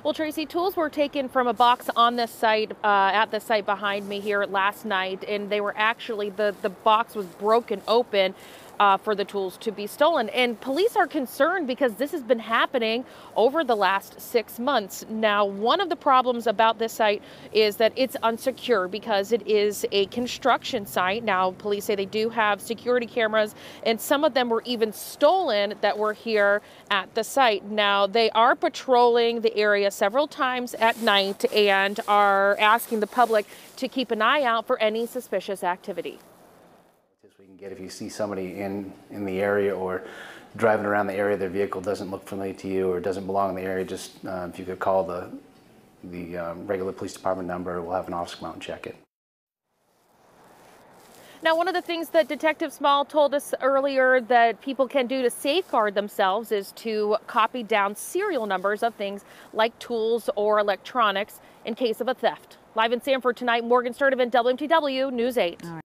Well, Tracy, tools were taken from a box on this site, at the site behind me here last night, and they were actually, the box was broken open for the tools to be stolen. And police are concerned because this has been happening over the last 6 months. Now, one of the problems about this site is that it's unsecure because it is a construction site. Now, police say they do have security cameras, and some of them were even stolen that were here at the site. Now, they are patrolling the area several times at night and are asking the public to keep an eye out for any suspicious activity. We can get if you see somebody in the area or driving around the area, their vehicle doesn't look familiar to you or doesn't belong in the area, just if you could call the regular police department number, we'll have an officer come out and check it. Now, one of the things that Detective Small told us earlier that people can do to safeguard themselves is to copy down serial numbers of things like tools or electronics in case of a theft. Live in Sanford tonight, Morgan Sturdivant, WMTW News 8.